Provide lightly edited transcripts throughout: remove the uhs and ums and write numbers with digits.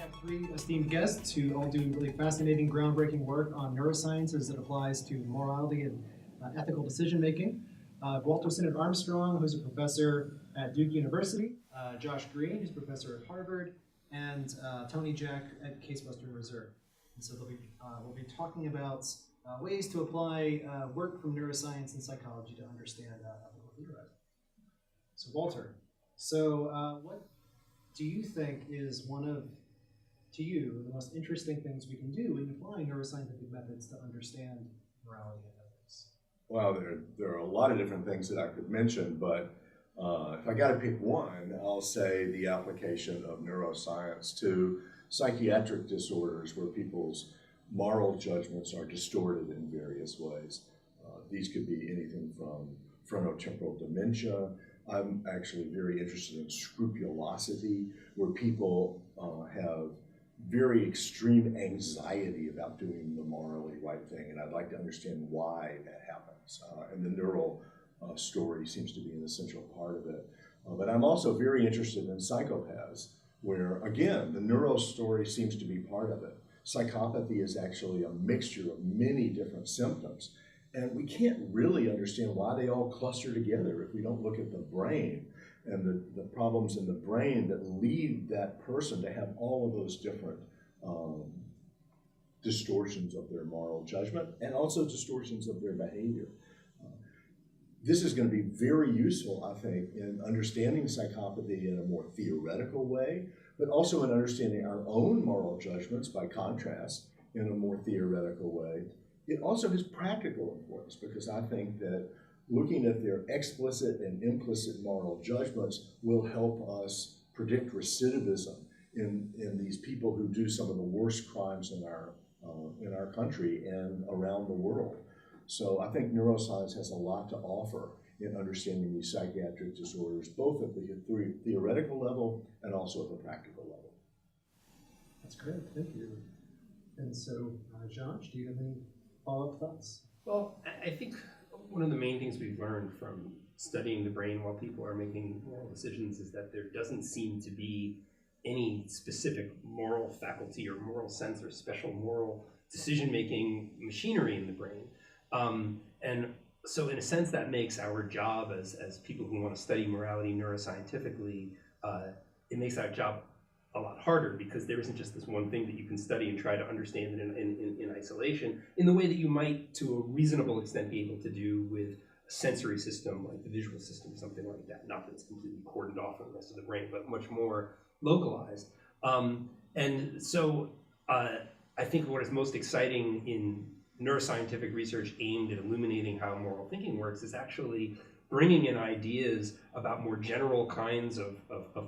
have three esteemed guests who all do really fascinating, groundbreaking work on neuroscience as it applies to morality and ethical decision making. Walter Sinnott-Armstong, who's a professor at Duke University, Josh Greene, who's a professor at Harvard, and Tony Jack at Case Western Reserve. And so we'll be talking about ways to apply work from neuroscience and psychology to understand ethical theorizing. So Walter, what do you think is one of, to you, the most interesting things we can do in applying neuroscientific methods to understand morality and ethics? Well, there are a lot of different things that I could mention, but if I got to pick one, I'll say the application of neuroscience to psychiatric disorders where people's moral judgments are distorted in various ways. These could be anything from frontotemporal dementia. I'm actually very interested in scrupulosity, where people have very extreme anxiety about doing the morally right thing, and I'd like to understand why that happens. And the neural story seems to be an essential part of it. But I'm also very interested in psychopaths, where, again, the neural story seems to be part of it. Psychopathy is actually a mixture of many different symptoms. And we can't really understand why they all cluster together if we don't look at the brain and the problems in the brain that lead that person to have all of those different distortions of their moral judgment and also distortions of their behavior. This is going to be very useful, I think, in understanding psychopathy in a more theoretical way, but also in understanding our own moral judgments, by contrast, in a more theoretical way. It also has practical importance, because I think that looking at their explicit and implicit moral judgments will help us predict recidivism in these people who do some of the worst crimes in our country and around the world. So I think neuroscience has a lot to offer in understanding these psychiatric disorders, both at the theoretical level and also at the practical level. That's great, thank you. And so, Josh, do you have any follow-up thoughts? Well, I think one of the main things we've learned from studying the brain while people are making moral decisions is that there doesn't seem to be any specific moral faculty or moral sense or special moral decision-making machinery in the brain. And so in a sense that makes our job as people who want to study morality neuroscientifically, it makes our job a lot harder, because there isn't just this one thing that you can study and try to understand it in isolation in the way that you might, to a reasonable extent, be able to do with a sensory system like the visual system, something like that. Not that it's completely cordoned off from the rest of the brain, but much more localized. And so I think what is most exciting in neuroscientific research aimed at illuminating how moral thinking works is actually bringing in ideas about more general kinds of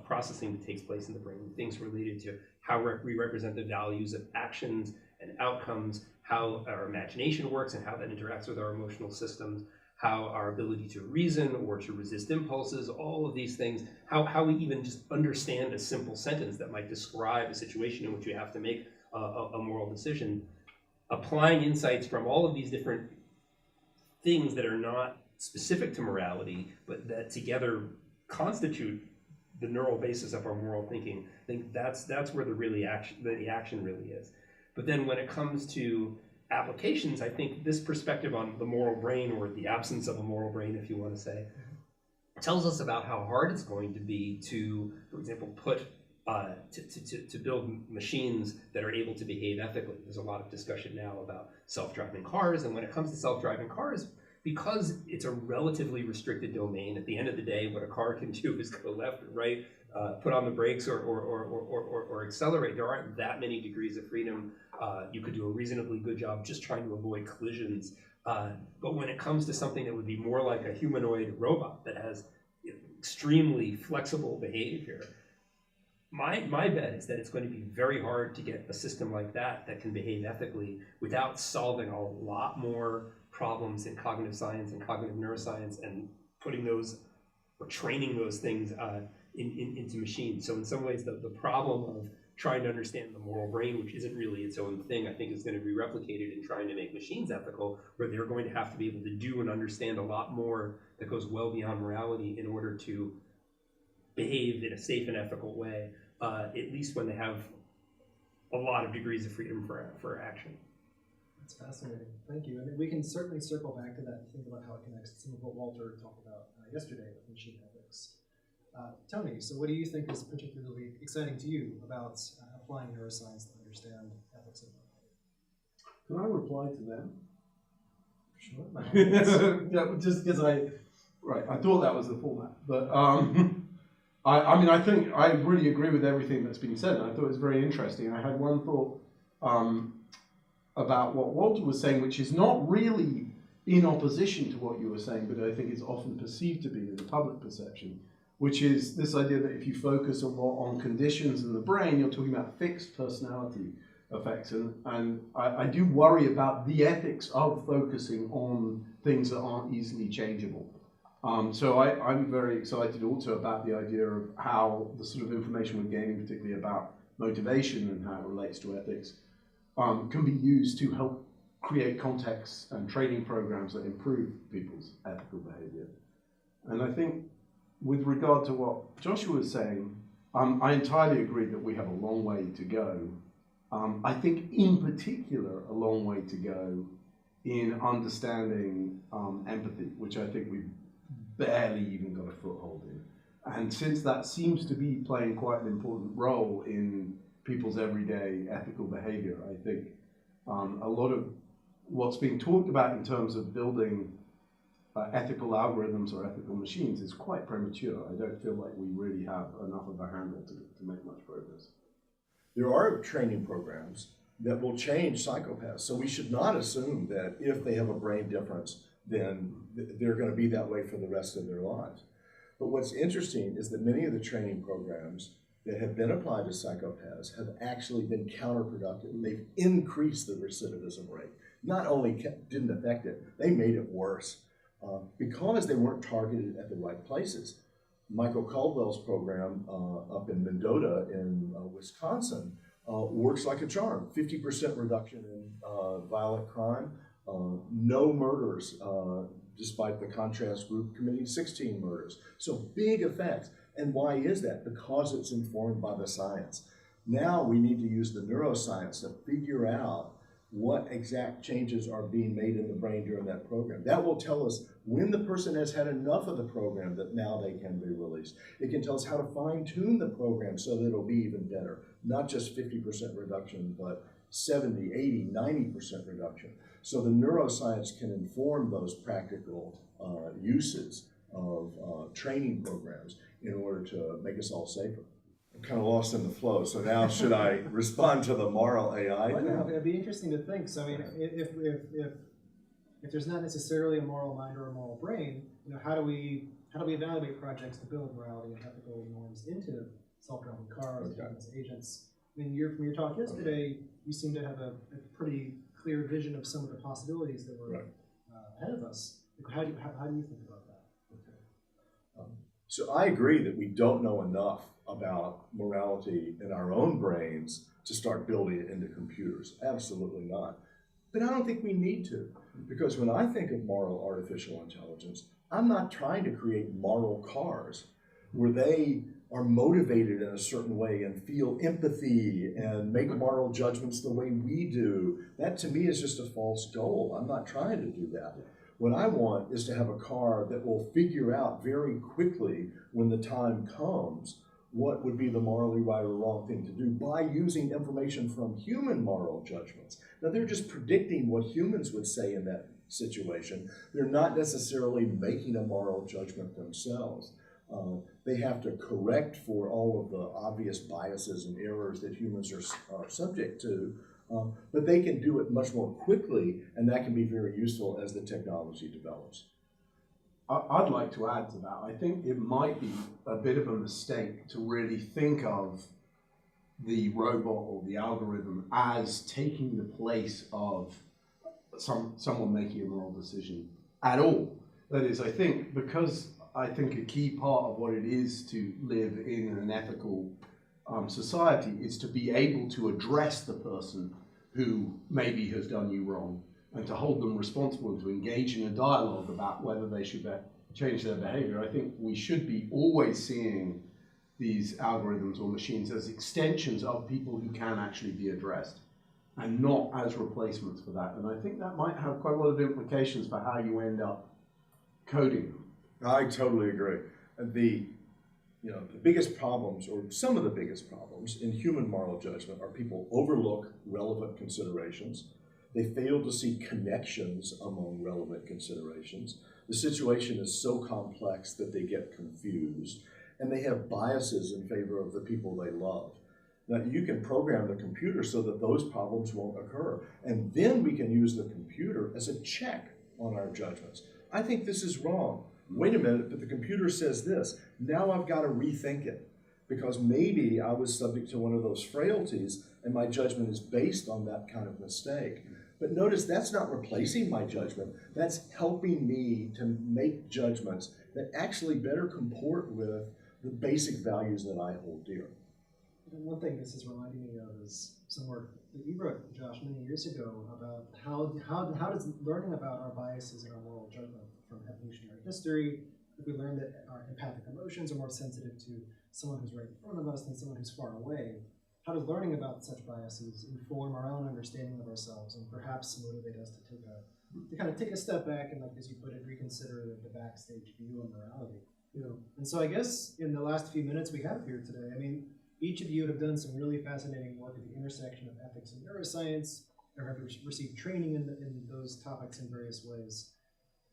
processing that takes place in the brain, things related to how we represent the values of actions and outcomes, how our imagination works and how that interacts with our emotional systems, how our ability to reason or to resist impulses, all of these things, how we even just understand a simple sentence that might describe a situation in which you have to make a moral decision. Applying insights from all of these different things that are not specific to morality, but that together constitute the neural basis of our moral thinking. I think that's where the action really is. But then when it comes to applications, I think this perspective on the moral brain, or the absence of a moral brain, if you want to say, tells us about how hard it's going to be to, for example, to build machines that are able to behave ethically. There's a lot of discussion now about self-driving cars, and when it comes to self-driving cars, because it's a relatively restricted domain, at the end of the day, what a car can do is go left or right, put on the brakes or accelerate. There aren't that many degrees of freedom. You could do a reasonably good job just trying to avoid collisions. But when it comes to something that would be more like a humanoid robot that has extremely flexible behavior, my bet is that it's going to be very hard to get a system like that can behave ethically without solving a lot more problems in cognitive science and cognitive neuroscience and putting those or training those things into machines. So in some ways, the problem of trying to understand the moral brain, which isn't really its own thing, I think is going to be replicated in trying to make machines ethical, where they're going to have to be able to do and understand a lot more that goes well beyond morality in order to behave in a safe and ethical way, at least when they have a lot of degrees of freedom for action. That's fascinating. Thank you. And we can certainly circle back to that and think about how it connects to some of what Walter talked about yesterday with machine ethics. Tony, so what do you think is particularly exciting to you about applying neuroscience to understand ethics and morality? Can I reply to them? Sure. Yeah, just because I thought that was the format. But I think I really agree with everything that's been said. And I thought it was very interesting. I had one thought about what Walter was saying, which is not really in opposition to what you were saying, but I think it's often perceived to be in the public perception, which is this idea that if you focus a lot on conditions in the brain, you're talking about fixed personality effects. And I do worry about the ethics of focusing on things that aren't easily changeable. So I'm very excited also about the idea of how the sort of information we're gaining, particularly about motivation and how it relates to ethics, can be used to help create contexts and training programs that improve people's ethical behavior. And I think with regard to what Joshua was saying, I entirely agree that we have a long way to go. I think in particular a long way to go in understanding empathy, which I think we've barely even got a foothold in. And since that seems to be playing quite an important role in people's everyday ethical behavior, I think a lot of what's being talked about in terms of building ethical algorithms or ethical machines is quite premature. I don't feel like we really have enough of a handle to make much progress. There are training programs that will change psychopaths, so we should not assume that if they have a brain difference, then they're going to be that way for the rest of their lives. But what's interesting is that many of the training programs that have been applied to psychopaths have actually been counterproductive. They've increased the recidivism rate. Not only didn't affect it, they made it worse because they weren't targeted at the right places. Michael Caldwell's program up in Mendota in Wisconsin works like a charm. 50% reduction in violent crime, no murders, despite the contrast group committing 16 murders. So big effects. And why is that? Because it's informed by the science. Now we need to use the neuroscience to figure out what exact changes are being made in the brain during that program. That will tell us when the person has had enough of the program that now they can be released. It can tell us how to fine-tune the program so that it'll be even better. Not just 50% reduction, but 70, 80, 90% reduction. So the neuroscience can inform those practical uses of training programs in order to make us all safer. I'm kind of lost in the flow, so now should I respond to the moral AI? Well, no, it'd be interesting to think. So, I mean, if there's not necessarily a moral mind or a moral brain, you know, how do we evaluate projects to build morality and ethical norms into self-driving cars, autonomous agents? I mean, from your talk yesterday, you seem to have a pretty clear vision of some of the possibilities that were ahead of us. How do you think about that? So I agree that we don't know enough about morality in our own brains to start building it into computers. Absolutely not. But I don't think we need to, because when I think of moral artificial intelligence, I'm not trying to create moral cars where they are motivated in a certain way and feel empathy and make moral judgments the way we do. That to me is just a false goal. I'm not trying to do that. What I want is to have a car that will figure out very quickly when the time comes what would be the morally right or wrong thing to do by using information from human moral judgments. Now, they're just predicting what humans would say in that situation. They're not necessarily making a moral judgment themselves. They have to correct for all of the obvious biases and errors that humans are subject to, but they can do it much more quickly, and that can be very useful as the technology develops. I'd like to add to that. I think it might be a bit of a mistake to really think of the robot or the algorithm as taking the place of someone making a moral decision at all. That is, I think, because I think a key part of what it is to live in an ethical society is to be able to address the person who maybe has done you wrong and to hold them responsible and to engage in a dialogue about whether they should change their behavior. I think we should be always seeing these algorithms or machines as extensions of people who can actually be addressed, and not as replacements for that. And I think that might have quite a lot of implications for how you end up coding them. I totally agree. The biggest problems, or some of the biggest problems in human moral judgment, are people overlook relevant considerations. They fail to see connections among relevant considerations. The situation is so complex that they get confused, and they have biases in favor of the people they love. Now, you can program the computer so that those problems won't occur, and then we can use the computer as a check on our judgments. I think this is wrong. Wait a minute, but the computer says this. Now I've got to rethink it, because maybe I was subject to one of those frailties, and my judgment is based on that kind of mistake. But notice, that's not replacing my judgment. That's helping me to make judgments that actually better comport with the basic values that I hold dear. And one thing this is reminding me of is some work that you wrote, Josh, many years ago about how does learning about our biases and our moral judgment from evolutionary history, if we learn that our empathic emotions are more sensitive to someone who's right in front of us than someone who's far away, how does learning about such biases inform our own understanding of ourselves and perhaps motivate us to kind of take a step back and, like as you put it, reconsider the backstage view of morality? And so I guess in the last few minutes we have here today, I mean, each of you have done some really fascinating work at the intersection of ethics and neuroscience, or have received training in those topics in various ways.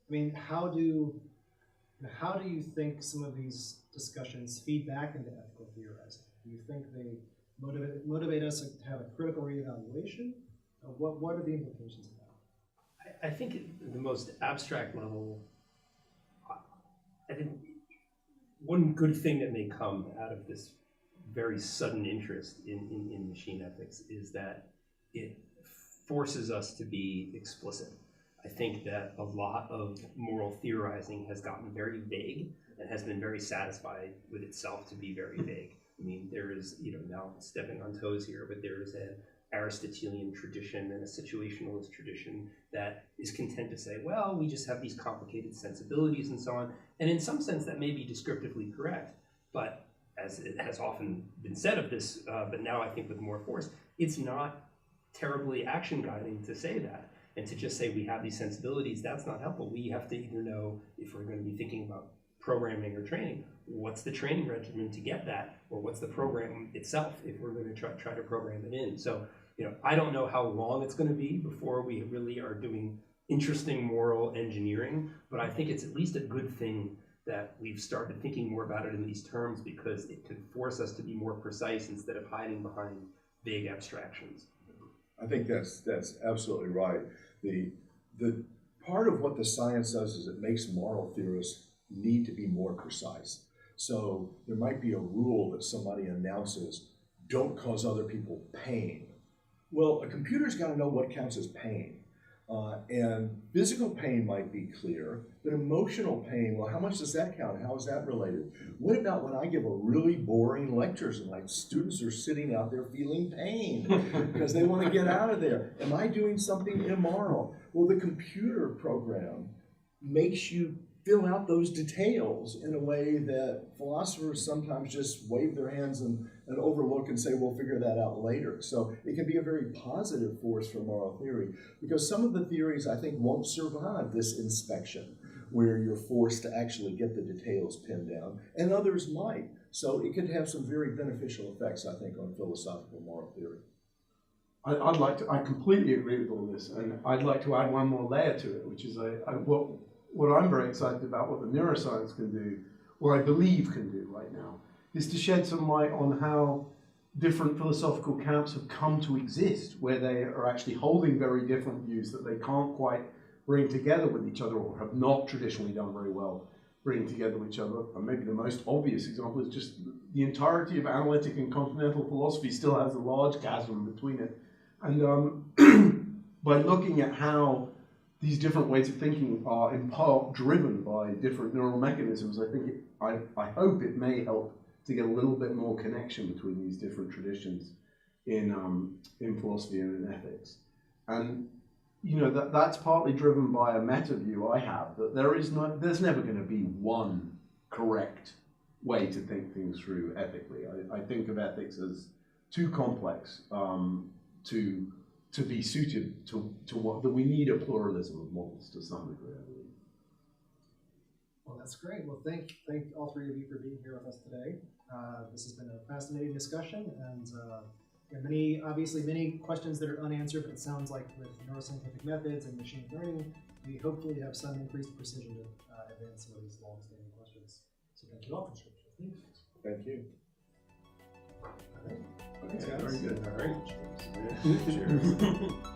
I mean, how do you think some of these discussions feed back into ethical theorizing? Do you think they motivate us to have a critical reevaluation? What are the implications of that? I think at the most abstract level, I think one good thing that may come out of this very sudden interest in machine ethics is that it forces us to be explicit. I think that a lot of moral theorizing has gotten very vague and has been very satisfied with itself to be very vague. I mean, there is, now stepping on toes here, but there is an Aristotelian tradition and a situationalist tradition that is content to say, well, we just have these complicated sensibilities and so on. And in some sense, that may be descriptively correct, but as it has often been said of this, but now I think with more force, it's not terribly action guiding to say that. And to just say we have these sensibilities, that's not helpful. We have to either know, if we're going to be thinking about programming or training, what's the training regimen to get that, or what's the program itself if we're going to try to program it in. So, I don't know how long it's going to be before we really are doing interesting moral engineering, but I think it's at least a good thing that we've started thinking more about it in these terms, because it can force us to be more precise instead of hiding behind vague abstractions. I think that's absolutely right. The part of what the science does is it makes moral theorists need to be more precise. So there might be a rule that somebody announces, don't cause other people pain. Well, a computer's got to know what counts as pain. And physical pain might be clear, but emotional pain, well, how much does that count? How is that related? What about when I give a really boring lectures and my students are sitting out there feeling pain because they want to get out of there? Am I doing something immoral? Well, the computer program makes you fill out those details in a way that philosophers sometimes just wave their hands and overlook and say, we'll figure that out later. So it can be a very positive force for moral theory, because some of the theories, I think, won't survive this inspection where you're forced to actually get the details pinned down, and others might. So it could have some very beneficial effects, I think, on philosophical moral theory. I completely agree with all this, and I'd like to add one more layer to it, which is what I'm very excited about, what the neuroscience can do, or I believe can do right now, is to shed some light on how different philosophical camps have come to exist, where they are actually holding very different views that they can't quite bring together with each other, or have not traditionally done very well bringing together with each other. And maybe the most obvious example is just the entirety of analytic and continental philosophy still has a large chasm between it. And by looking at how these different ways of thinking are in part driven by different neural mechanisms, I hope it may help to get a little bit more connection between these different traditions in philosophy and in ethics. And that's partly driven by a meta view I have, that there's never going to be one correct way to think things through ethically. I think of ethics as too complex to be suited to what, that we need a pluralism of models to some degree, I believe. Well, that's great. Well, thank all three of you for being here with us today. This has been a fascinating discussion, and obviously many questions that are unanswered, but it sounds like with neuroscientific methods and machine learning, we hopefully have some increased precision to advance some of these long-standing questions. So thank you all for sharing. Thank you. All right. Okay, very good. All right. Cheers.